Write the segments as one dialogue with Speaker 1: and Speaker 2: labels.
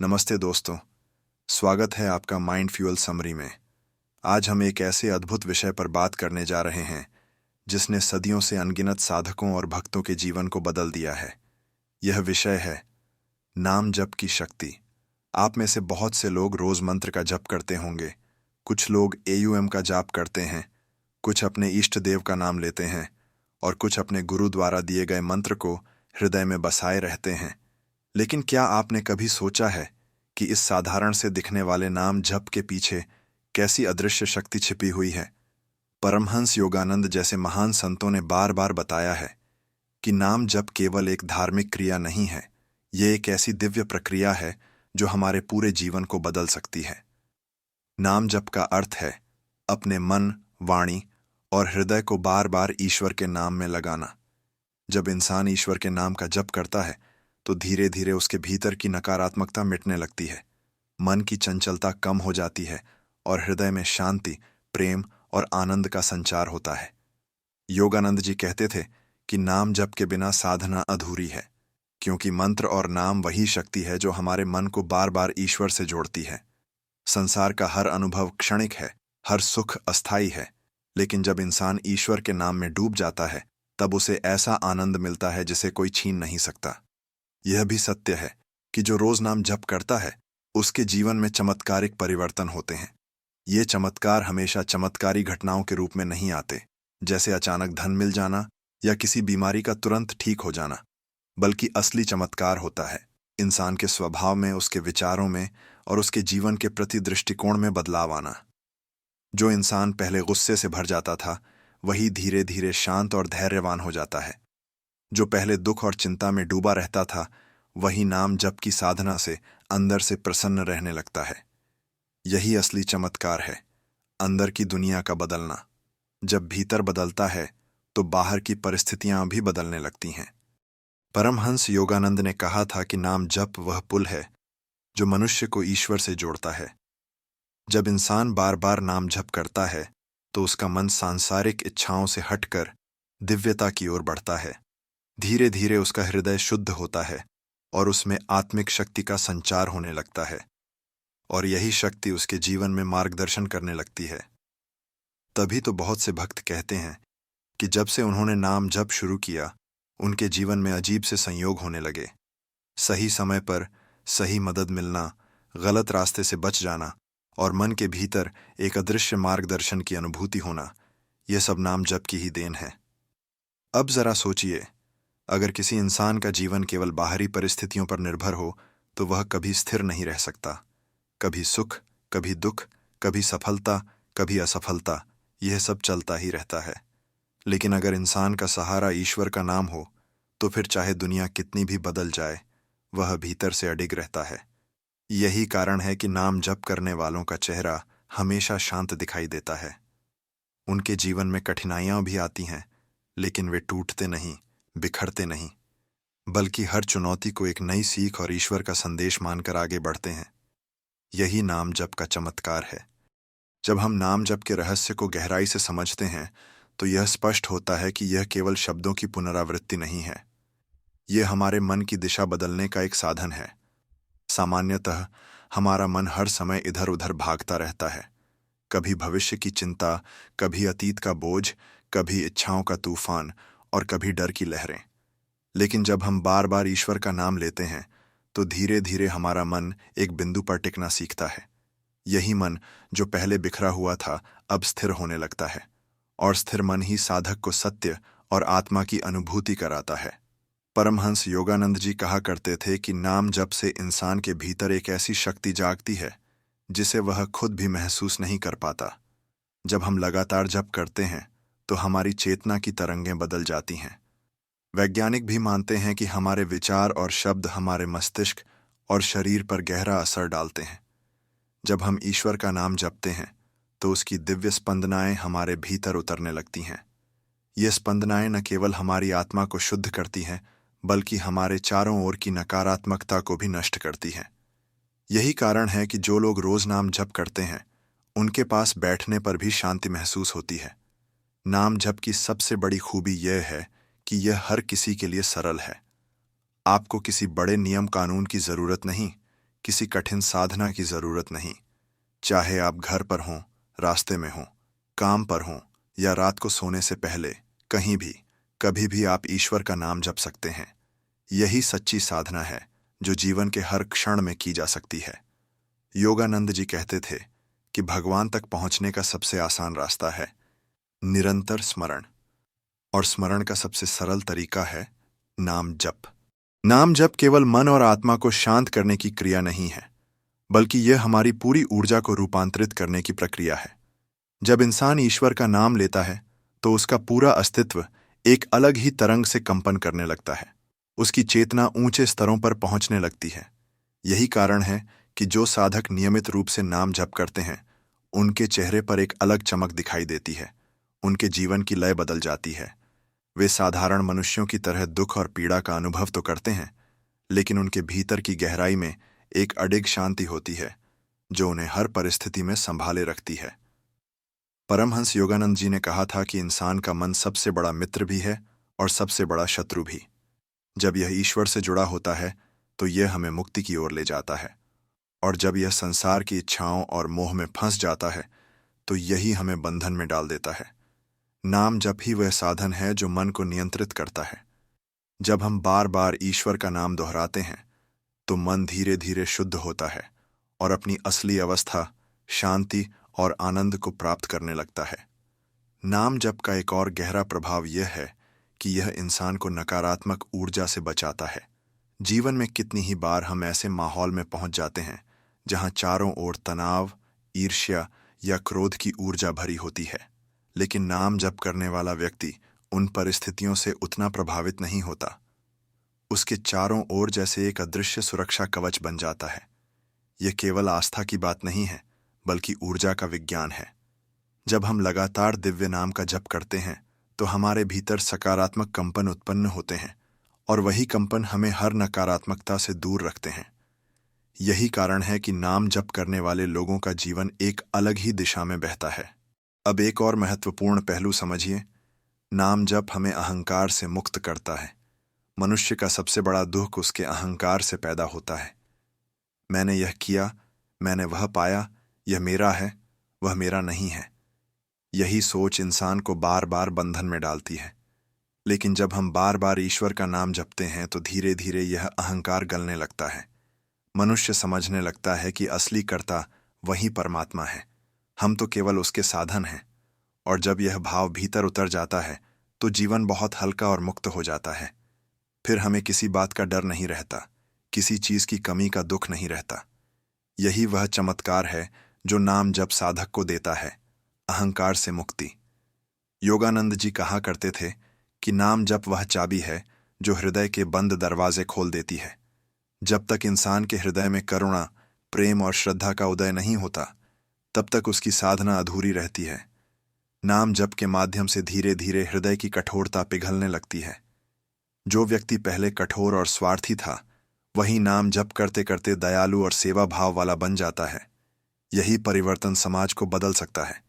Speaker 1: नमस्ते दोस्तों। स्वागत है आपका माइंड फ्यूल समरी में। आज हम एक ऐसे अद्भुत विषय पर बात करने जा रहे हैं जिसने सदियों से अनगिनत साधकों और भक्तों के जीवन को बदल दिया है। यह विषय है नाम जप की शक्ति। आप में से बहुत से लोग रोज मंत्र का जप करते होंगे। कुछ लोग एयूएम का जाप करते हैं, कुछ अपने इष्ट देव का नाम लेते हैं और कुछ अपने गुरु द्वारा दिए गए मंत्र को हृदय में बसाए रहते हैं। लेकिन क्या आपने कभी सोचा है कि इस साधारण से दिखने वाले नाम जप के पीछे कैसी अदृश्य शक्ति छिपी हुई है? परमहंस योगानंद जैसे महान संतों ने बार बार बताया है कि नाम जप केवल एक धार्मिक क्रिया नहीं है, ये एक ऐसी दिव्य प्रक्रिया है जो हमारे पूरे जीवन को बदल सकती है। नाम जप का अर्थ है अपने मन, वाणी और हृदय को बार बार ईश्वर के नाम में लगाना। जब इंसान ईश्वर के नाम का जप करता है तो धीरे धीरे उसके भीतर की नकारात्मकता मिटने लगती है, मन की चंचलता कम हो जाती है और हृदय में शांति, प्रेम और आनंद का संचार होता है। योगानंद जी कहते थे कि नाम जप के बिना साधना अधूरी है, क्योंकि मंत्र और नाम वही शक्ति है जो हमारे मन को बार बार ईश्वर से जोड़ती है। संसार का हर अनुभव क्षणिक है, हर सुख अस्थायी है, लेकिन जब इंसान ईश्वर के नाम में डूब जाता है तब उसे ऐसा आनंद मिलता है जिसे कोई छीन नहीं सकता। यह भी सत्य है कि जो रोज नाम जप करता है उसके जीवन में चमत्कारिक परिवर्तन होते हैं। ये चमत्कार हमेशा चमत्कारी घटनाओं के रूप में नहीं आते, जैसे अचानक धन मिल जाना या किसी बीमारी का तुरंत ठीक हो जाना, बल्कि असली चमत्कार होता है इंसान के स्वभाव में, उसके विचारों में और उसके जीवन के प्रति दृष्टिकोण में बदलाव आना। जो इंसान पहले गुस्से से भर जाता था वही धीरे धीरे शांत और धैर्यवान हो जाता है। जो पहले दुख और चिंता में डूबा रहता था वही नाम जप की साधना से अंदर से प्रसन्न रहने लगता है। यही असली चमत्कार है, अंदर की दुनिया का बदलना। जब भीतर बदलता है तो बाहर की परिस्थितियां भी बदलने लगती हैं। परमहंस योगानंद ने कहा था कि नाम जप वह पुल है जो मनुष्य को ईश्वर से जोड़ता है। जब इंसान बार बार नाम जप करता है तो उसका मन सांसारिक इच्छाओं से हटकर दिव्यता की ओर बढ़ता है। धीरे धीरे उसका हृदय शुद्ध होता है और उसमें आत्मिक शक्ति का संचार होने लगता है, और यही शक्ति उसके जीवन में मार्गदर्शन करने लगती है। तभी तो बहुत से भक्त कहते हैं कि जब से उन्होंने नाम जप शुरू किया उनके जीवन में अजीब से संयोग होने लगे। सही समय पर सही मदद मिलना, गलत रास्ते से बच जाना और मन के भीतर एक अदृश्य मार्गदर्शन की अनुभूति होना, यह सब नाम जप की ही देन है। अब जरा सोचिए, अगर किसी इंसान का जीवन केवल बाहरी परिस्थितियों पर निर्भर हो तो वह कभी स्थिर नहीं रह सकता। कभी सुख, कभी दुख, कभी सफलता, कभी असफलता, यह सब चलता ही रहता है। लेकिन अगर इंसान का सहारा ईश्वर का नाम हो तो फिर चाहे दुनिया कितनी भी बदल जाए वह भीतर से अडिग रहता है। यही कारण है कि नाम जप करने वालों का चेहरा हमेशा शांत दिखाई देता है। उनके जीवन में कठिनाइयां भी आती हैं, लेकिन वे टूटते नहीं, बिखरते नहीं, बल्कि हर चुनौती को एक नई सीख और ईश्वर का संदेश मानकर आगे बढ़ते हैं। यही नाम जप का चमत्कार है। जब हम नाम जप के रहस्य को गहराई से समझते हैं तो यह स्पष्ट होता है कि यह केवल शब्दों की पुनरावृत्ति नहीं है, यह हमारे मन की दिशा बदलने का एक साधन है। सामान्यतः हमारा मन हर समय इधर उधर भागता रहता है, कभी भविष्य की चिंता, कभी अतीत का बोझ, कभी इच्छाओं का तूफान और कभी डर की लहरें। लेकिन जब हम बार बार ईश्वर का नाम लेते हैं तो धीरे धीरे हमारा मन एक बिंदु पर टिकना सीखता है। यही मन जो पहले बिखरा हुआ था अब स्थिर होने लगता है, और स्थिर मन ही साधक को सत्य और आत्मा की अनुभूति कराता है। परमहंस योगानंद जी कहा करते थे कि नाम जप से इंसान के भीतर एक ऐसी शक्ति जागती है जिसे वह खुद भी महसूस नहीं कर पाता। जब हम लगातार जप करते हैं तो हमारी चेतना की तरंगें बदल जाती हैं। वैज्ञानिक भी मानते हैं कि हमारे विचार और शब्द हमारे मस्तिष्क और शरीर पर गहरा असर डालते हैं। जब हम ईश्वर का नाम जपते हैं तो उसकी दिव्य स्पंदनाएं हमारे भीतर उतरने लगती हैं। ये स्पंदनाएं न केवल हमारी आत्मा को शुद्ध करती हैं, बल्कि हमारे चारों ओर की नकारात्मकता को भी नष्ट करती हैं। यही कारण है कि जो लोग रोज नाम जप करते हैं उनके पास बैठने पर भी शांति महसूस होती है। नाम जप की सबसे बड़ी खूबी यह है कि यह हर किसी के लिए सरल है। आपको किसी बड़े नियम कानून की जरूरत नहीं, किसी कठिन साधना की जरूरत नहीं। चाहे आप घर पर हों, रास्ते में हों, काम पर हों या रात को सोने से पहले, कहीं भी कभी भी आप ईश्वर का नाम जप सकते हैं। यही सच्ची साधना है जो जीवन के हर क्षण में की जा सकती है। योगानंद जी कहते थे कि भगवान तक पहुंचने का सबसे आसान रास्ता है निरंतर स्मरण, और स्मरण का सबसे सरल तरीका है नाम जप। नाम जप केवल मन और आत्मा को शांत करने की क्रिया नहीं है, बल्कि यह हमारी पूरी ऊर्जा को रूपांतरित करने की प्रक्रिया है। जब इंसान ईश्वर का नाम लेता है तो उसका पूरा अस्तित्व एक अलग ही तरंग से कंपन करने लगता है। उसकी चेतना ऊंचे स्तरों पर पहुंचने लगती है। यही कारण है कि जो साधक नियमित रूप से नाम जप करते हैं, उनके चेहरे पर एक अलग चमक दिखाई देती है। उनके जीवन की लय बदल जाती है। वे साधारण मनुष्यों की तरह दुख और पीड़ा का अनुभव तो करते हैं, लेकिन उनके भीतर की गहराई में एक अडिग शांति होती है जो उन्हें हर परिस्थिति में संभाले रखती है। परमहंस योगानंद जी ने कहा था कि इंसान का मन सबसे बड़ा मित्र भी है और सबसे बड़ा शत्रु भी। जब यह ईश्वर से जुड़ा होता है तो यह हमें मुक्ति की ओर ले जाता है, और जब यह संसार की इच्छाओं और मोह में फंस जाता है तो यही हमें बंधन में डाल देता है। नाम जप ही वह साधन है जो मन को नियंत्रित करता है। जब हम बार बार ईश्वर का नाम दोहराते हैं तो मन धीरे धीरे शुद्ध होता है और अपनी असली अवस्था, शांति और आनंद को प्राप्त करने लगता है। नाम जप का एक और गहरा प्रभाव यह है कि यह इंसान को नकारात्मक ऊर्जा से बचाता है। जीवन में कितनी ही बार हम ऐसे माहौल में पहुंच जाते हैं जहां चारों ओर तनाव, ईर्ष्या या क्रोध की ऊर्जा भरी होती है, लेकिन नाम जप करने वाला व्यक्ति उन परिस्थितियों से उतना प्रभावित नहीं होता। उसके चारों ओर जैसे एक अदृश्य सुरक्षा कवच बन जाता है। यह केवल आस्था की बात नहीं है, बल्कि ऊर्जा का विज्ञान है। जब हम लगातार दिव्य नाम का जप करते हैं तो हमारे भीतर सकारात्मक कंपन उत्पन्न होते हैं, और वही कंपन हमें हर नकारात्मकता से दूर रखते हैं। यही कारण है कि नाम जप करने वाले लोगों का जीवन एक अलग ही दिशा में बहता है। अब एक और महत्वपूर्ण पहलू समझिए। नाम जप हमें अहंकार से मुक्त करता है। मनुष्य का सबसे बड़ा दुख उसके अहंकार से पैदा होता है। मैंने यह किया, मैंने वह पाया, यह मेरा है, वह मेरा नहीं है। यही सोच इंसान को बार बार बंधन में डालती है। लेकिन जब हम बार बार ईश्वर का नाम जपते हैं तो धीरे धीरे यह अहंकार गलने लगता है। मनुष्य समझने लगता है कि असली कर्ता वही परमात्मा है, हम तो केवल उसके साधन हैं। और जब यह भाव भीतर उतर जाता है तो जीवन बहुत हल्का और मुक्त हो जाता है। फिर हमें किसी बात का डर नहीं रहता, किसी चीज की कमी का दुख नहीं रहता। यही वह चमत्कार है जो नाम जप साधक को देता है, अहंकार से मुक्ति। योगानंद जी कहा करते थे कि नाम जप वह चाबी है जो हृदय के बंद दरवाजे खोल देती है। जब तक इंसान के हृदय में करुणा, प्रेम और श्रद्धा का उदय नहीं होता, तब तक उसकी साधना अधूरी रहती है। नाम जप के माध्यम से धीरे धीरे हृदय की कठोरता पिघलने लगती है। जो व्यक्ति पहले कठोर और स्वार्थी था, वही नाम जप करते करते दयालु और सेवा भाव वाला बन जाता है। यही परिवर्तन समाज को बदल सकता है,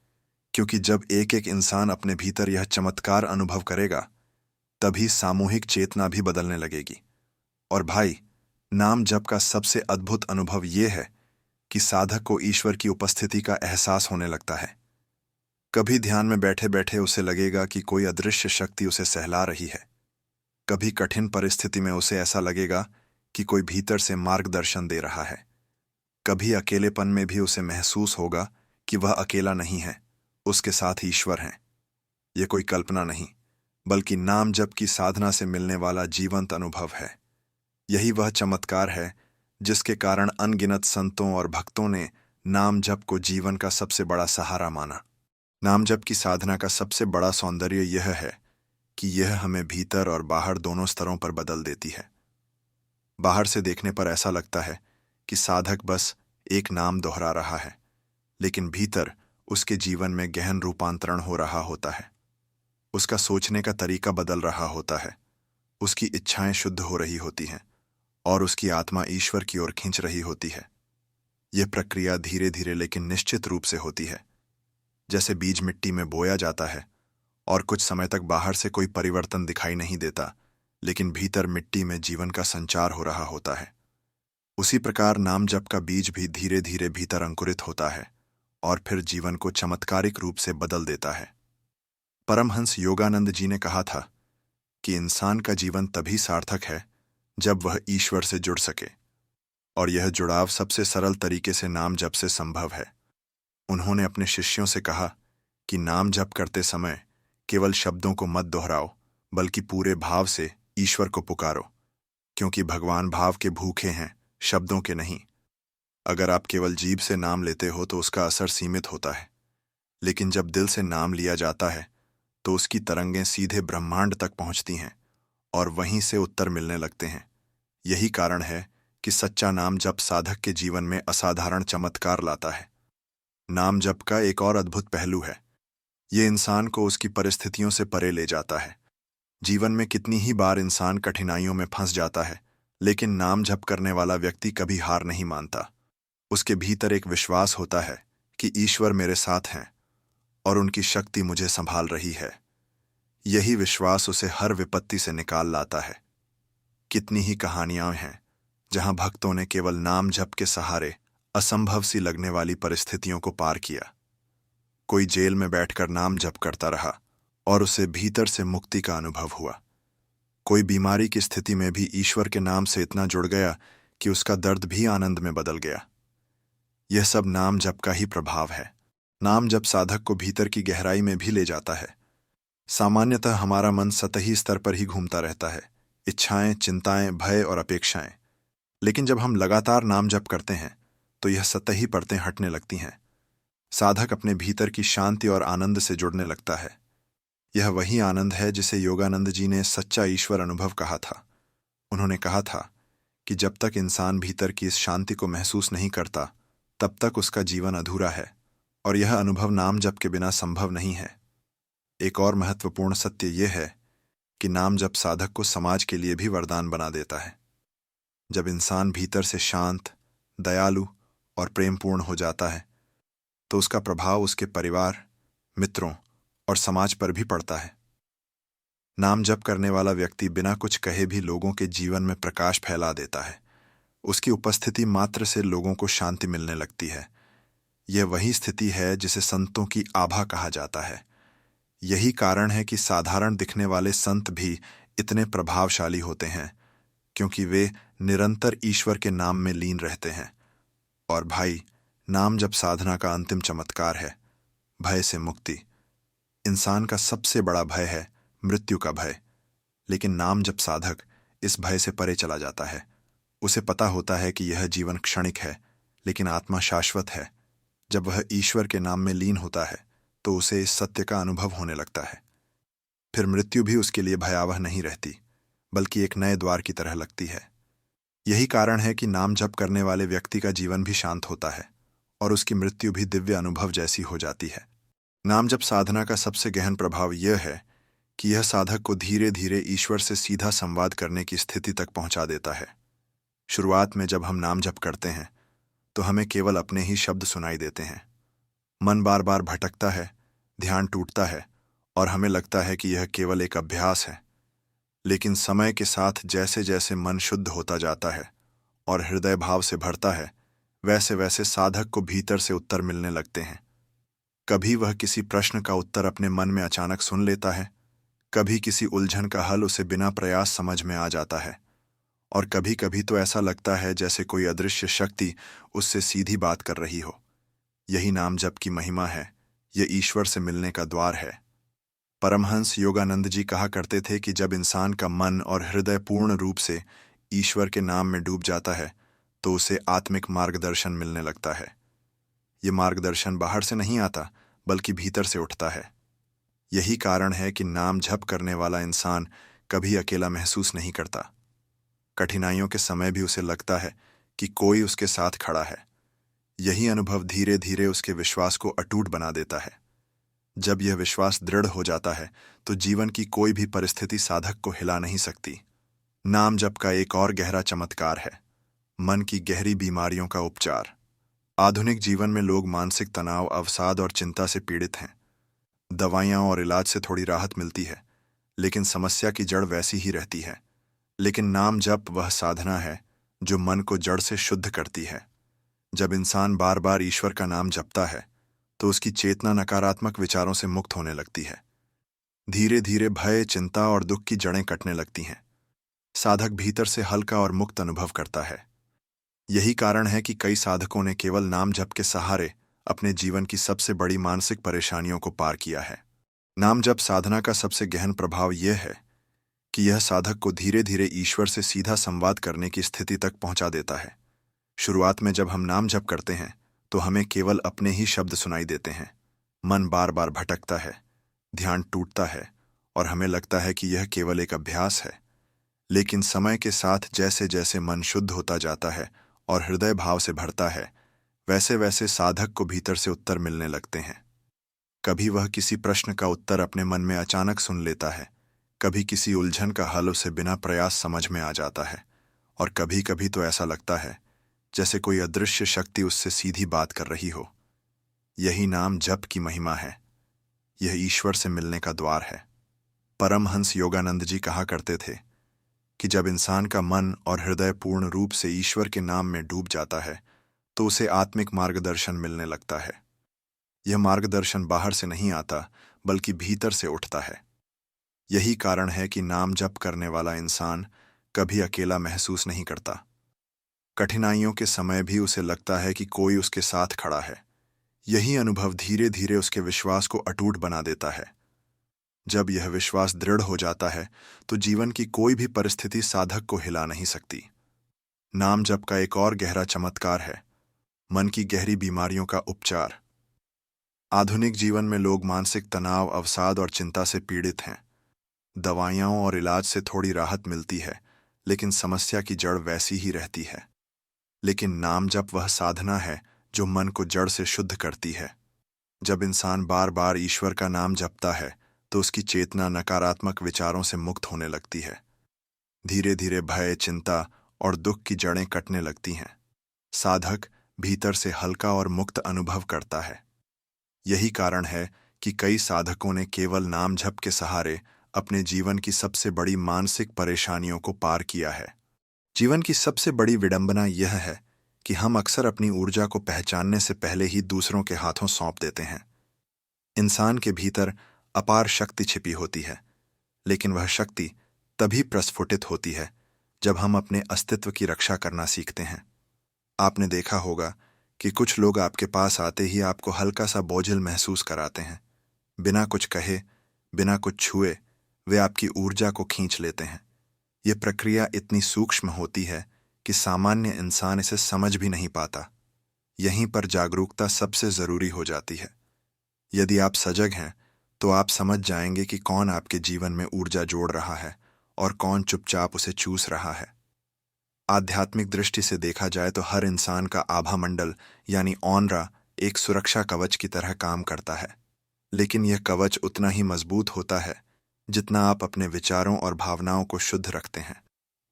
Speaker 1: क्योंकि जब एक एक इंसान अपने भीतर यह चमत्कार अनुभव करेगा, तभी सामूहिक चेतना भी बदलने लगेगी। और भाई, नाम जप का सबसे अद्भुत अनुभव यह है कि साधक को ईश्वर की उपस्थिति का एहसास होने लगता है। कभी ध्यान में बैठे बैठे उसे लगेगा कि कोई अदृश्य शक्ति उसे सहला रही है। कभी कठिन परिस्थिति में उसे ऐसा लगेगा कि कोई भीतर से मार्गदर्शन दे रहा है। कभी अकेलेपन में भी उसे महसूस होगा कि वह अकेला नहीं है, उसके साथ ईश्वर हैं। यह कोई कल्पना नहीं, बल्कि नाम जप की साधना से मिलने वाला जीवंत अनुभव है। यही वह चमत्कार है जिसके कारण अनगिनत संतों और भक्तों ने नाम जप को जीवन का सबसे बड़ा सहारा माना। नाम जप की साधना का सबसे बड़ा सौंदर्य यह है कि यह हमें भीतर और बाहर दोनों स्तरों पर बदल देती है। बाहर से देखने पर ऐसा लगता है कि साधक बस एक नाम दोहरा रहा है, लेकिन भीतर उसके जीवन में गहन रूपांतरण हो रहा होता है। उसका सोचने का तरीका बदल रहा होता है, उसकी इच्छाएं शुद्ध हो रही होती हैं और उसकी आत्मा ईश्वर की ओर खींच रही होती है। यह प्रक्रिया धीरे धीरे लेकिन निश्चित रूप से होती है। जैसे बीज मिट्टी में बोया जाता है और कुछ समय तक बाहर से कोई परिवर्तन दिखाई नहीं देता, लेकिन भीतर मिट्टी में जीवन का संचार हो रहा होता है। उसी प्रकार नाम जप का बीज भी धीरे धीरे भीतर अंकुरित होता है और फिर जीवन को चमत्कारिक रूप से बदल देता है। परमहंस योगानंद जी ने कहा था कि इंसान का जीवन तभी सार्थक है जब वह ईश्वर से जुड़ सके, और यह जुड़ाव सबसे सरल तरीके से नाम जप से संभव है। उन्होंने अपने शिष्यों से कहा कि नाम जप करते समय केवल शब्दों को मत दोहराओ, बल्कि पूरे भाव से ईश्वर को पुकारो, क्योंकि भगवान भाव के भूखे हैं, शब्दों के नहीं। अगर आप केवल जीभ से नाम लेते हो तो उसका असर सीमित होता है, लेकिन जब दिल से नाम लिया जाता है तो उसकी तरंगें सीधे ब्रह्मांड तक पहुंचती हैं और वहीं से उत्तर मिलने लगते हैं। यही कारण है कि सच्चा नाम जप साधक के जीवन में असाधारण चमत्कार लाता है। नाम जप का एक और अद्भुत पहलू है, ये इंसान को उसकी परिस्थितियों से परे ले जाता है। जीवन में कितनी ही बार इंसान कठिनाइयों में फंस जाता है, लेकिन नाम जप करने वाला व्यक्ति कभी हार नहीं मानता। उसके भीतर एक विश्वास होता है कि ईश्वर मेरे साथ हैं और उनकी शक्ति मुझे संभाल रही है। यही विश्वास उसे हर विपत्ति से निकाल लाता है। कितनी ही कहानियां हैं जहां भक्तों ने केवल नाम जप के सहारे असंभव सी लगने वाली परिस्थितियों को पार किया। कोई जेल में बैठकर नाम जप करता रहा और उसे भीतर से मुक्ति का अनुभव हुआ। कोई बीमारी की स्थिति में भी ईश्वर के नाम से इतना जुड़ गया कि उसका दर्द भी आनंद में बदल गया। यह सब नाम जप का ही प्रभाव है। नाम जप साधक को भीतर की गहराई में भी ले जाता है। सामान्यतः हमारा मन सतही स्तर पर ही घूमता रहता है, इच्छाएं, चिंताएं, भय और अपेक्षाएं। लेकिन जब हम लगातार नाम जप करते हैं तो यह सतही परतें हटने लगती हैं। साधक अपने भीतर की शांति और आनंद से जुड़ने लगता है। यह वही आनंद है जिसे योगानंद जी ने सच्चा ईश्वर अनुभव कहा था। उन्होंने कहा था कि जब तक इंसान भीतर की इस शांति को महसूस नहीं करता, तब तक उसका जीवन अधूरा है, और यह अनुभव नाम जप के बिना संभव नहीं है। एक और महत्वपूर्ण सत्य यह है कि नाम जप साधक को समाज के लिए भी वरदान बना देता है। जब इंसान भीतर से शांत, दयालु और प्रेमपूर्ण हो जाता है तो उसका प्रभाव उसके परिवार, मित्रों और समाज पर भी पड़ता है। नाम जप करने वाला व्यक्ति बिना कुछ कहे भी लोगों के जीवन में प्रकाश फैला देता है। उसकी उपस्थिति मात्र से लोगों को शांति मिलने लगती है। यह वही स्थिति है जिसे संतों की आभा कहा जाता है। यही कारण है कि साधारण दिखने वाले संत भी इतने प्रभावशाली होते हैं, क्योंकि वे निरंतर ईश्वर के नाम में लीन रहते हैं। और भाई, नाम जप साधना का अंतिम चमत्कार है, भय से मुक्ति। इंसान का सबसे बड़ा भय है मृत्यु का भय, लेकिन नाम जप साधक इस भय से परे चला जाता है। उसे पता होता है कि यह जीवन क्षणिक है, लेकिन आत्मा शाश्वत है। जब वह ईश्वर के नाम में लीन होता है तो उसे इस सत्य का अनुभव होने लगता है। फिर मृत्यु भी उसके लिए भयावह नहीं रहती, बल्कि एक नए द्वार की तरह लगती है। यही कारण है कि नाम जप करने वाले व्यक्ति का जीवन भी शांत होता है और उसकी मृत्यु भी दिव्य अनुभव जैसी हो जाती है। नाम जप साधना का सबसे गहन प्रभाव यह है कि यह साधक को धीरे धीरे ईश्वर से सीधा संवाद करने की स्थिति तक पहुंचा देता है। शुरुआत में जब हम नाम जप करते हैं तो हमें केवल अपने ही शब्द सुनाई देते हैं। मन बार बार भटकता है, ध्यान टूटता है और हमें लगता है कि यह केवल एक अभ्यास है। लेकिन समय के साथ जैसे जैसे मन शुद्ध होता जाता है और हृदय भाव से भरता है, वैसे वैसे साधक को भीतर से उत्तर मिलने लगते हैं। कभी वह किसी प्रश्न का उत्तर अपने मन में अचानक सुन लेता है, कभी किसी उलझन का हल उसे बिना प्रयास समझ में आ जाता है, और कभी कभी तो ऐसा लगता है जैसे कोई अदृश्य शक्ति उससे सीधी बात कर रही हो। यही नाम जप की महिमा है, यह ईश्वर से मिलने का द्वार है। परमहंस योगानंद जी कहा करते थे कि जब इंसान का मन और हृदय पूर्ण रूप से ईश्वर के नाम में डूब जाता है तो उसे आत्मिक मार्गदर्शन मिलने लगता है। ये मार्गदर्शन बाहर से नहीं आता, बल्कि भीतर से उठता है। यही कारण है कि नाम जप करने वाला इंसान कभी अकेला महसूस नहीं करता। कठिनाइयों के समय भी उसे लगता है कि कोई उसके साथ खड़ा है। यही अनुभव धीरे धीरे उसके विश्वास को अटूट बना देता है। जब यह विश्वास दृढ़ हो जाता है तो जीवन की कोई भी परिस्थिति साधक को हिला नहीं सकती। नाम जप का एक और गहरा चमत्कार है मन की गहरी बीमारियों का उपचार। आधुनिक जीवन में लोग मानसिक तनाव, अवसाद और चिंता से पीड़ित हैं। दवाइयां और इलाज से थोड़ी राहत मिलती है, लेकिन समस्या की जड़ वैसी ही रहती है। लेकिन नाम जप वह साधना है जो मन को जड़ से शुद्ध करती है। जब इंसान बार बार ईश्वर का नाम जपता है तो उसकी चेतना नकारात्मक विचारों से मुक्त होने लगती है। धीरे धीरे भय, चिंता और दुख की जड़ें कटने लगती हैं। साधक भीतर से हल्का और मुक्त अनुभव करता है। यही कारण है कि कई साधकों ने केवल नाम जप के सहारे अपने जीवन की सबसे बड़ी मानसिक परेशानियों को पार किया है। नाम जप साधना का सबसे गहन प्रभाव यह है कि यह साधक को धीरे धीरे ईश्वर से सीधा संवाद करने की स्थिति तक पहुंचा देता है। शुरुआत में जब हम नाम जप करते हैं तो हमें केवल अपने ही शब्द सुनाई देते हैं। मन बार बार भटकता है, ध्यान टूटता है और हमें लगता है कि यह केवल एक अभ्यास है। लेकिन समय के साथ जैसे जैसे मन शुद्ध होता जाता है और हृदय भाव से भरता है, वैसे वैसे साधक को भीतर से उत्तर मिलने लगते हैं। कभी वह किसी प्रश्न का उत्तर अपने मन में अचानक सुन लेता है, कभी किसी उलझन का हल उसे बिना प्रयास समझ में आ जाता है, और कभी कभी तो ऐसा लगता है जैसे कोई अदृश्य शक्ति उससे सीधी बात कर रही हो। यही नाम जप की महिमा है। यह ईश्वर से मिलने का द्वार है। परमहंस योगानंद जी कहा करते थे कि जब इंसान का मन और हृदय पूर्ण रूप से ईश्वर के नाम में डूब जाता है तो उसे आत्मिक मार्गदर्शन मिलने लगता है। यह मार्गदर्शन बाहर से नहीं आता बल्कि भीतर से उठता है। यही कारण है कि नाम जप करने वाला इंसान कभी अकेला महसूस नहीं करता। कठिनाइयों के समय भी उसे लगता है कि कोई उसके साथ खड़ा है। यही अनुभव धीरे धीरे उसके विश्वास को अटूट बना देता है। जब यह विश्वास दृढ़ हो जाता है तो जीवन की कोई भी परिस्थिति साधक को हिला नहीं सकती। नाम जप का एक और गहरा चमत्कार है मन की गहरी बीमारियों का उपचार। आधुनिक जीवन में लोग मानसिक तनाव, अवसाद और चिंता से पीड़ित हैं। दवाइयों और इलाज से थोड़ी राहत मिलती है, लेकिन समस्या की जड़ वैसी ही रहती है। लेकिन नाम जप वह साधना है जो मन को जड़ से शुद्ध करती है। जब इंसान बार बार ईश्वर का नाम जपता है तो उसकी चेतना नकारात्मक विचारों से मुक्त होने लगती है। धीरे धीरे भय, चिंता और दुख की जड़ें कटने लगती हैं। साधक भीतर से हल्का और मुक्त अनुभव करता है। यही कारण है कि कई साधकों ने केवल नाम जप के सहारे अपने जीवन की सबसे बड़ी मानसिक परेशानियों को पार किया है। जीवन की सबसे बड़ी विडंबना यह है कि हम अक्सर अपनी ऊर्जा को पहचानने से पहले ही दूसरों के हाथों सौंप देते हैं। इंसान के भीतर अपार शक्ति छिपी होती है, लेकिन वह शक्ति तभी प्रस्फुटित होती है जब हम अपने अस्तित्व की रक्षा करना सीखते हैं। आपने देखा होगा कि कुछ लोग आपके पास आते ही आपको हल्का सा बोझिल महसूस कराते हैं। बिना कुछ कहे, बिना कुछ छुए वे आपकी ऊर्जा को खींच लेते हैं। यह प्रक्रिया इतनी सूक्ष्म होती है कि सामान्य इंसान इसे समझ भी नहीं पाता। यहीं पर जागरूकता सबसे जरूरी हो जाती है। यदि आप सजग हैं तो आप समझ जाएंगे कि कौन आपके जीवन में ऊर्जा जोड़ रहा है और कौन चुपचाप उसे चूस रहा है। आध्यात्मिक दृष्टि से देखा जाए तो हर इंसान का आभा मंडल यानी ऑनरा एक सुरक्षा कवच की तरह काम करता है। लेकिन यह कवच उतना ही मजबूत होता है जितना आप अपने विचारों और भावनाओं को शुद्ध रखते हैं।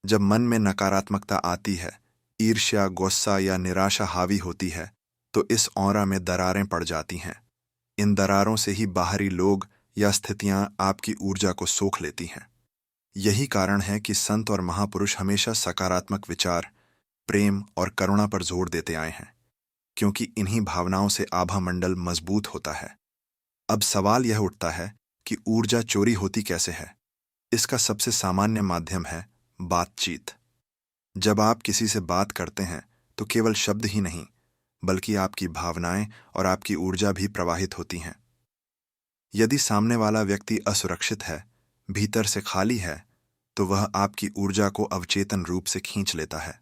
Speaker 1: जब मन में नकारात्मकता आती है, ईर्ष्या, गुस्सा या निराशा हावी होती है, तो इस ऑरा में दरारें पड़ जाती हैं। इन दरारों से ही बाहरी लोग या स्थितियां आपकी ऊर्जा को सोख लेती हैं। यही कारण है कि संत और महापुरुष हमेशा सकारात्मक विचार, प्रेम और करुणा पर जोर देते आए हैं, क्योंकि इन्हीं भावनाओं से आभा मंडल मजबूत होता है। अब सवाल यह उठता है कि ऊर्जा चोरी होती कैसे है। इसका सबसे सामान्य माध्यम है बातचीत। जब आप किसी से बात करते हैं तो केवल शब्द ही नहीं बल्कि आपकी भावनाएं और आपकी ऊर्जा भी प्रवाहित होती हैं। यदि सामने वाला व्यक्ति असुरक्षित है, भीतर से खाली है, तो वह आपकी ऊर्जा को अवचेतन रूप से खींच लेता है।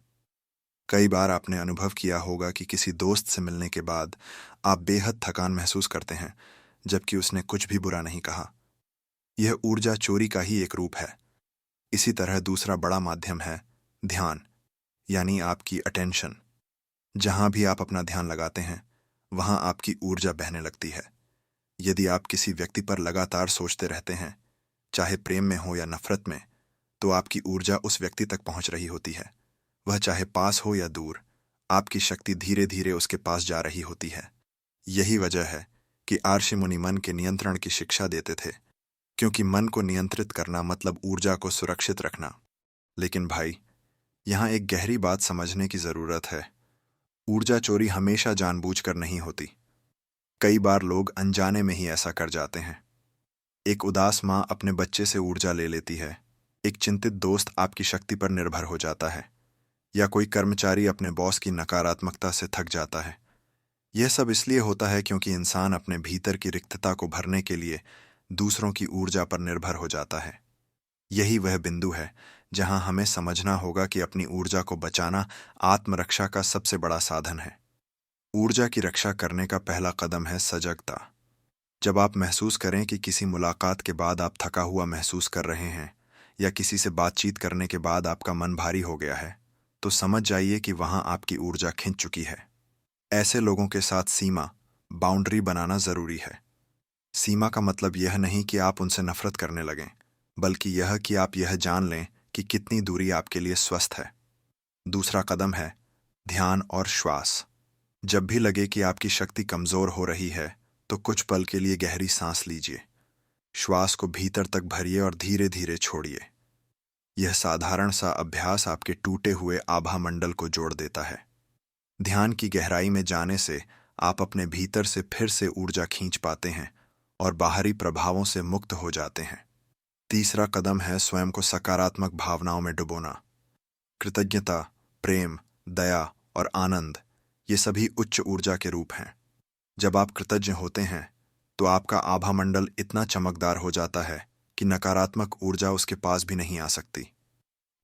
Speaker 1: कई बार आपने अनुभव किया होगा कि किसी दोस्त से मिलने के बाद आप बेहद थकान महसूस करते हैं, जबकि उसने कुछ भी बुरा नहीं कहा। यह ऊर्जा चोरी का ही एक रूप है। इसी तरह दूसरा बड़ा माध्यम है ध्यान, यानी आपकी अटेंशन। जहां भी आप अपना ध्यान लगाते हैं, वहां आपकी ऊर्जा बहने लगती है। यदि आप किसी व्यक्ति पर लगातार सोचते रहते हैं, चाहे प्रेम में हो या नफरत में, तो आपकी ऊर्जा उस व्यक्ति तक पहुंच रही होती है। वह चाहे पास हो या दूर, आपकी शक्ति धीरे धीरे उसके पास जा रही होती है। यही वजह है कि आर्षि मुनि मन के नियंत्रण की शिक्षा देते थे, क्योंकि मन को नियंत्रित करना मतलब ऊर्जा को सुरक्षित रखना। लेकिन भाई, यहाँ एक गहरी बात समझने की जरूरत है। ऊर्जा चोरी हमेशा जानबूझकर नहीं होती। कई बार लोग अनजाने में ही ऐसा कर जाते हैं। एक उदास माँ अपने बच्चे से ऊर्जा ले लेती है। एक चिंतित दोस्त आपकी शक्ति पर निर्भर हो जाता है, या कोई कर्मचारी अपने बॉस की नकारात्मकता से थक जाता है। यह सब इसलिए होता है क्योंकि इंसान अपने भीतर की रिक्तता को भरने के लिए दूसरों की ऊर्जा पर निर्भर हो जाता है। यही वह बिंदु है जहां हमें समझना होगा कि अपनी ऊर्जा को बचाना आत्मरक्षा का सबसे बड़ा साधन है। ऊर्जा की रक्षा करने का पहला कदम है सजगता। जब आप महसूस करें कि किसी मुलाकात के बाद आप थका हुआ महसूस कर रहे हैं, या किसी से बातचीत करने के बाद आपका मन भारी हो गया है, तो समझ जाइए कि वहां आपकी ऊर्जा खिंच चुकी है। ऐसे लोगों के साथ सीमा, बाउंड्री बनाना जरूरी है। सीमा का मतलब यह नहीं कि आप उनसे नफरत करने लगें, बल्कि यह कि आप यह जान लें कि कितनी दूरी आपके लिए स्वस्थ है। दूसरा कदम है ध्यान और श्वास। जब भी लगे कि आपकी शक्ति कमजोर हो रही है, तो कुछ पल के लिए गहरी सांस लीजिए। श्वास को भीतर तक भरिए और धीरे धीरे छोड़िए। यह साधारण सा अभ्यास आपके टूटे हुए आभा मंडल को जोड़ देता है। ध्यान की गहराई में जाने से आप अपने भीतर से फिर से ऊर्जा खींच पाते हैं और बाहरी प्रभावों से मुक्त हो जाते हैं। तीसरा कदम है स्वयं को सकारात्मक भावनाओं में डुबोना। कृतज्ञता, प्रेम, दया और आनंद, ये सभी उच्च ऊर्जा के रूप हैं। जब आप कृतज्ञ होते हैं तो आपका आभा मंडल इतना चमकदार हो जाता है कि नकारात्मक ऊर्जा उसके पास भी नहीं आ सकती।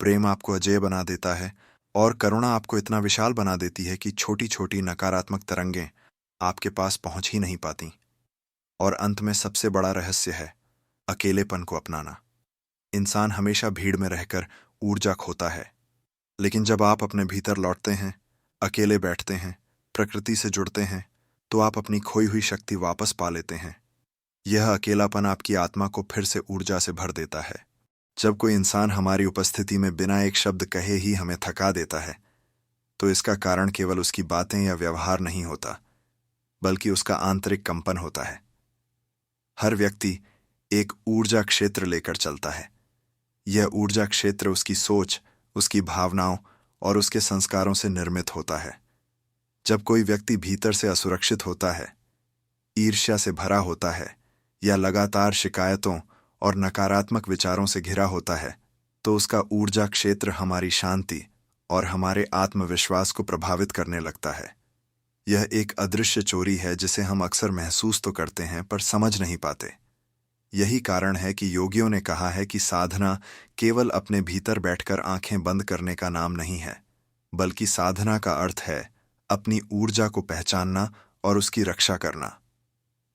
Speaker 1: प्रेम आपको अजेय बना देता है, और करुणा आपको इतना विशाल बना देती है कि छोटी छोटी नकारात्मक तरंगें आपके पास पहुंच ही नहीं पाती। और अंत में सबसे बड़ा रहस्य है अकेलेपन को अपनाना। इंसान हमेशा भीड़ में रहकर ऊर्जा खोता है, लेकिन जब आप अपने भीतर लौटते हैं, अकेले बैठते हैं, प्रकृति से जुड़ते हैं, तो आप अपनी खोई हुई शक्ति वापस पा लेते हैं। यह अकेलापन आपकी आत्मा को फिर से ऊर्जा से भर देता है। जब कोई इंसान हमारी उपस्थिति में बिना एक शब्द कहे ही हमें थका देता है, तो इसका कारण केवल उसकी बातें या व्यवहार नहीं होता, बल्कि उसका आंतरिक कंपन होता है। हर व्यक्ति एक ऊर्जा क्षेत्र लेकर चलता है। यह ऊर्जा क्षेत्र उसकी सोच, उसकी भावनाओं और उसके संस्कारों से निर्मित होता है। जब कोई व्यक्ति भीतर से असुरक्षित होता है, ईर्ष्या से भरा होता है, या लगातार शिकायतों और नकारात्मक विचारों से घिरा होता है, तो उसका ऊर्जा क्षेत्र हमारी शांति और हमारे आत्मविश्वास को प्रभावित करने लगता है। यह एक अदृश्य चोरी है जिसे हम अक्सर महसूस तो करते हैं पर समझ नहीं पाते। यही कारण है कि योगियों ने कहा है कि साधना केवल अपने भीतर बैठकर आंखें बंद करने का नाम नहीं है, बल्कि साधना का अर्थ है अपनी ऊर्जा को पहचानना और उसकी रक्षा करना।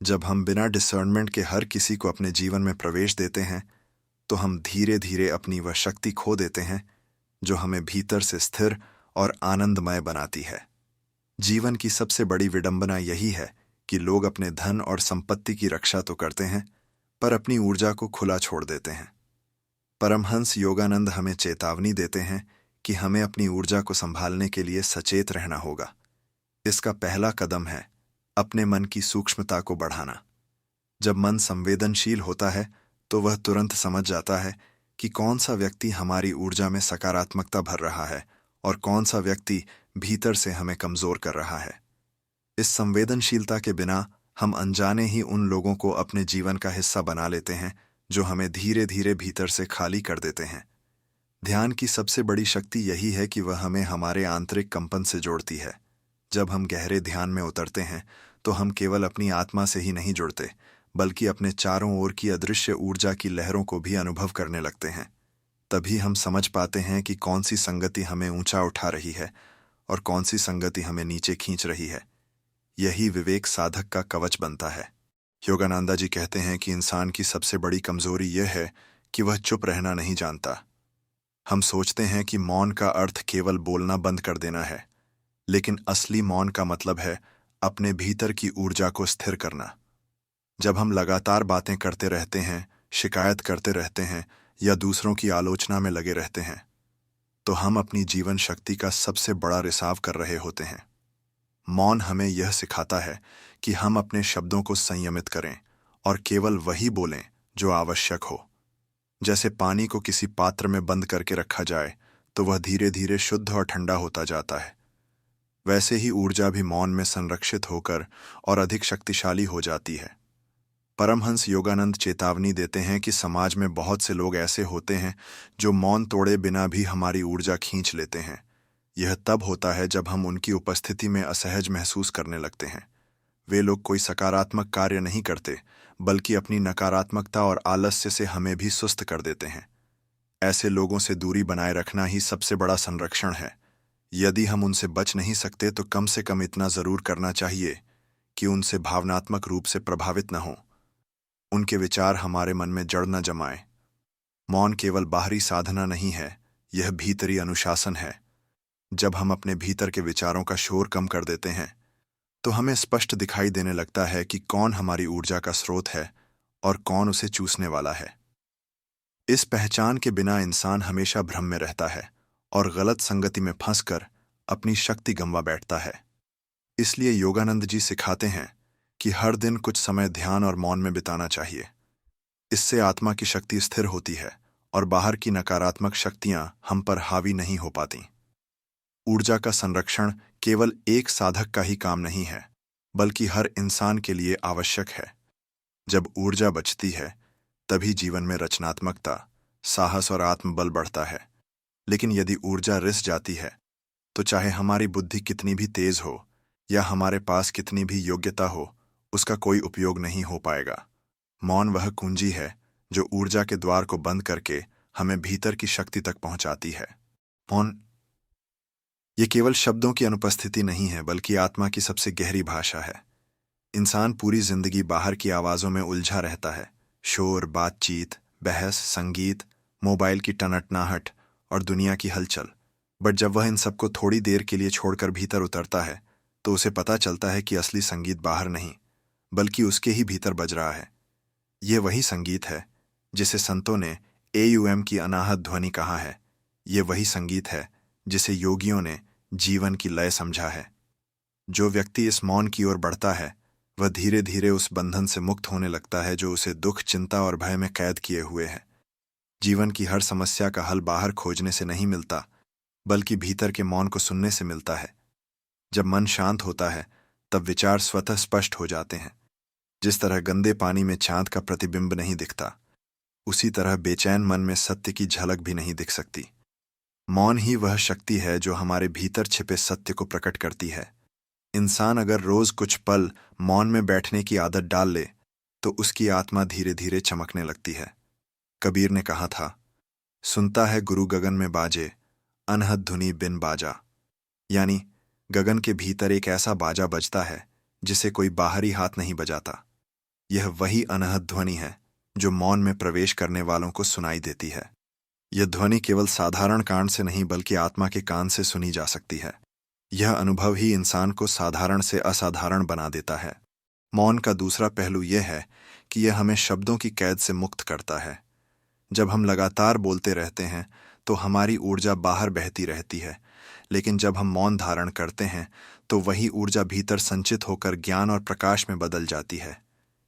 Speaker 1: जब हम बिना डिसर्नमेंट के हर किसी को अपने जीवन में प्रवेश देते हैं, तो हम धीरे धीरे अपनी वह शक्ति खो देते हैं जो हमें भीतर से स्थिर और आनंदमय बनाती है। जीवन की सबसे बड़ी विडंबना यही है कि लोग अपने धन और संपत्ति की रक्षा तो करते हैं, पर अपनी ऊर्जा को खुला छोड़ देते हैं। परमहंस योगानंद हमें चेतावनी देते हैं कि हमें अपनी ऊर्जा को संभालने के लिए सचेत रहना होगा। इसका पहला कदम है अपने मन की सूक्ष्मता को बढ़ाना। जब मन संवेदनशील होता है, तो वह तुरंत समझ जाता है कि कौन सा व्यक्ति हमारी ऊर्जा में सकारात्मकता भर रहा है और कौन सा व्यक्ति भीतर से हमें कमजोर कर रहा है। इस संवेदनशीलता के बिना हम अनजाने ही उन लोगों को अपने जीवन का हिस्सा बना लेते हैं जो हमें धीरे धीरे भीतर से खाली कर देते हैं। ध्यान की सबसे बड़ी शक्ति यही है कि वह हमें हमारे आंतरिक कंपन से जोड़ती है। जब हम गहरे ध्यान में उतरते हैं, तो हम केवल अपनी आत्मा से ही नहीं जुड़ते, बल्कि अपने चारों ओर की अदृश्य ऊर्जा की लहरों को भी अनुभव करने लगते हैं। तभी हम समझ पाते हैं कि कौन सी संगति हमें ऊंचा उठा रही है और कौन सी संगति हमें नीचे खींच रही है। यही विवेक साधक का कवच बनता है। योगानंदा जी कहते हैं कि इंसान की सबसे बड़ी कमजोरी यह है कि वह चुप रहना नहीं जानता। हम सोचते हैं कि मौन का अर्थ केवल बोलना बंद कर देना है, लेकिन असली मौन का मतलब है अपने भीतर की ऊर्जा को स्थिर करना। जब हम लगातार बातें करते रहते हैं, शिकायत करते रहते हैं या दूसरों की आलोचना में लगे रहते हैं, तो हम अपनी जीवन शक्ति का सबसे बड़ा रिसाव कर रहे होते हैं। मौन हमें यह सिखाता है कि हम अपने शब्दों को संयमित करें और केवल वही बोलें जो आवश्यक हो। जैसे पानी को किसी पात्र में बंद करके रखा जाए तो वह धीरे धीरे शुद्ध और ठंडा होता जाता है। वैसे ही ऊर्जा भी मौन में संरक्षित होकर और अधिक शक्तिशाली हो जाती है। परमहंस योगानंद चेतावनी देते हैं कि समाज में बहुत से लोग ऐसे होते हैं जो मौन तोड़े बिना भी हमारी ऊर्जा खींच लेते हैं। यह तब होता है जब हम उनकी उपस्थिति में असहज महसूस करने लगते हैं। वे लोग कोई सकारात्मक कार्य नहीं करते, बल्कि अपनी नकारात्मकता और आलस्य से हमें भी सुस्त कर देते हैं। ऐसे लोगों से दूरी बनाए रखना ही सबसे बड़ा संरक्षण है। यदि हम उनसे बच नहीं सकते तो कम से कम इतना जरूर करना चाहिए कि उनसे भावनात्मक रूप से प्रभावित न हों। उनके विचार हमारे मन में जड़ न जमाएं। मौन केवल बाहरी साधना नहीं है, यह भीतरी अनुशासन है। जब हम अपने भीतर के विचारों का शोर कम कर देते हैं तो हमें स्पष्ट दिखाई देने लगता है कि कौन हमारी ऊर्जा का स्रोत है और कौन उसे चूसने वाला है। इस पहचान के बिना इंसान हमेशा भ्रम में रहता है और गलत संगति में फंसकर अपनी शक्ति गंवा बैठता है। इसलिए योगानंद जी सिखाते हैं कि हर दिन कुछ समय ध्यान और मौन में बिताना चाहिए। इससे आत्मा की शक्ति स्थिर होती है और बाहर की नकारात्मक शक्तियां हम पर हावी नहीं हो पाती। ऊर्जा का संरक्षण केवल एक साधक का ही काम नहीं है, बल्कि हर इंसान के लिए आवश्यक है। जब ऊर्जा बचती है तभी जीवन में रचनात्मकता, साहस और आत्मबल बढ़ता है। लेकिन यदि ऊर्जा रिस जाती है तो चाहे हमारी बुद्धि कितनी भी तेज हो या हमारे पास कितनी भी योग्यता हो, उसका कोई उपयोग नहीं हो पाएगा। मौन वह कुंजी है जो ऊर्जा के द्वार को बंद करके हमें भीतर की शक्ति तक पहुंचाती है। मौन ये केवल शब्दों की अनुपस्थिति नहीं है, बल्कि आत्मा की सबसे गहरी भाषा है। इंसान पूरी जिंदगी बाहर की आवाजों में उलझा रहता है। शोर, बातचीत, बहस, संगीत, मोबाइल की टनटनाहट और दुनिया की हलचल। बट जब वह इन सबको थोड़ी देर के लिए छोड़कर भीतर उतरता है तो उसे पता चलता है कि असली संगीत बाहर नहीं, बल्कि उसके ही भीतर बज रहा है। यह वही संगीत है जिसे संतों ने AUM की अनाहत ध्वनि कहा है। यह वही संगीत है जिसे योगियों ने जीवन की लय समझा है। जो व्यक्ति इस मौन की ओर बढ़ता है वह धीरे धीरे उस बंधन से मुक्त होने लगता है जो उसे दुख, चिंता और भय में कैद किए हुए है। जीवन की हर समस्या का हल बाहर खोजने से नहीं मिलता, बल्कि भीतर के मौन को सुनने से मिलता है। जब मन शांत होता है तब विचार स्वतः स्पष्ट हो जाते हैं। जिस तरह गंदे पानी में चांद का प्रतिबिंब नहीं दिखता, उसी तरह बेचैन मन में सत्य की झलक भी नहीं दिख सकती। मौन ही वह शक्ति है जो हमारे भीतर छिपे सत्य को प्रकट करती है। इंसान अगर रोज कुछ पल मौन में बैठने की आदत डाल ले तो उसकी आत्मा धीरे धीरे चमकने लगती है। कबीर ने कहा था, सुनता है गुरु गगन में बाजे, अनहद धुनी बिन बाजा। यानी गगन के भीतर एक ऐसा बाजा बजता है जिसे कोई बाहरी हाथ नहीं बजाता। यह वही अनहद ध्वनि है जो मौन में प्रवेश करने वालों को सुनाई देती है। यह ध्वनि केवल साधारण कान से नहीं, बल्कि आत्मा के कान से सुनी जा सकती है। यह अनुभव ही इंसान को साधारण से असाधारण बना देता है। मौन का दूसरा पहलू यह है कि यह हमें शब्दों की कैद से मुक्त करता है। जब हम लगातार बोलते रहते हैं तो हमारी ऊर्जा बाहर बहती रहती है, लेकिन जब हम मौन धारण करते हैं तो वही ऊर्जा भीतर संचित होकर ज्ञान और प्रकाश में बदल जाती है।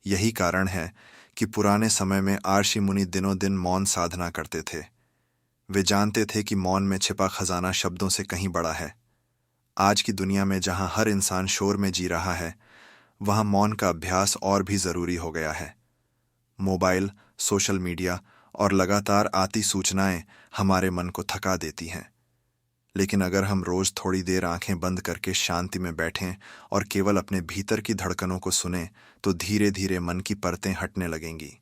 Speaker 1: यही कारण है कि पुराने समय में आर्षि मुनि दिनों दिन मौन साधना करते थे। वे जानते थे कि मौन में छिपा खजाना शब्दों से कहीं बड़ा है। आज की दुनिया में जहां हर इंसान शोर में जी रहा है, वहां मौन का अभ्यास और भी जरूरी हो गया है। मोबाइल, सोशल मीडिया और लगातार आती सूचनाएं हमारे मन को थका देती हैं। लेकिन अगर हम रोज थोड़ी देर आंखें बंद करके शांति में बैठें और केवल अपने भीतर की धड़कनों को सुनें तो धीरे धीरे मन की परतें हटने लगेंगी।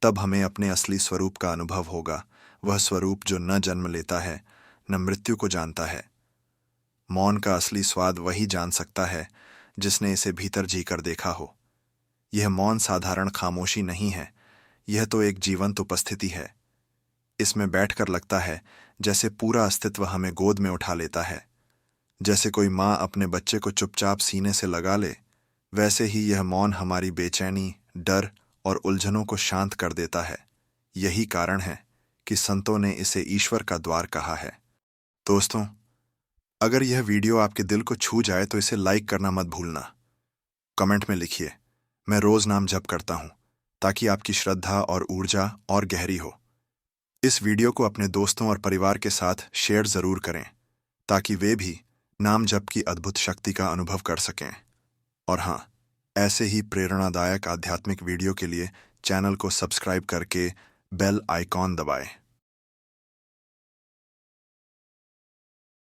Speaker 1: तब हमें अपने असली स्वरूप का अनुभव होगा, वह स्वरूप जो न जन्म लेता है न मृत्यु को जानता है। मौन का असली स्वाद वही जान सकता है जिसने इसे भीतर जीकर देखा हो। यह मौन साधारण खामोशी नहीं है, यह तो एक जीवंत उपस्थिति है। इसमें बैठकर लगता है जैसे पूरा अस्तित्व हमें गोद में उठा लेता है। जैसे कोई माँ अपने बच्चे को चुपचाप सीने से लगा ले, वैसे ही यह मौन हमारी बेचैनी, डर और उलझनों को शांत कर देता है। यही कारण है कि संतों ने इसे ईश्वर का द्वार कहा है। दोस्तों, अगर यह वीडियो आपके दिल को छू जाए तो इसे लाइक करना मत भूलना। कमेंट में लिखिए, मैं रोज नाम जप करता हूं, ताकि आपकी श्रद्धा और ऊर्जा और गहरी हो। इस वीडियो को अपने दोस्तों और परिवार के साथ शेयर जरूर करें ताकि वे भी नाम जप की अद्भुत शक्ति का अनुभव कर सकें। और हाँ, ऐसे ही प्रेरणादायक आध्यात्मिक वीडियो के लिए चैनल को सब्सक्राइब करके बेल आइकॉन दबाएं।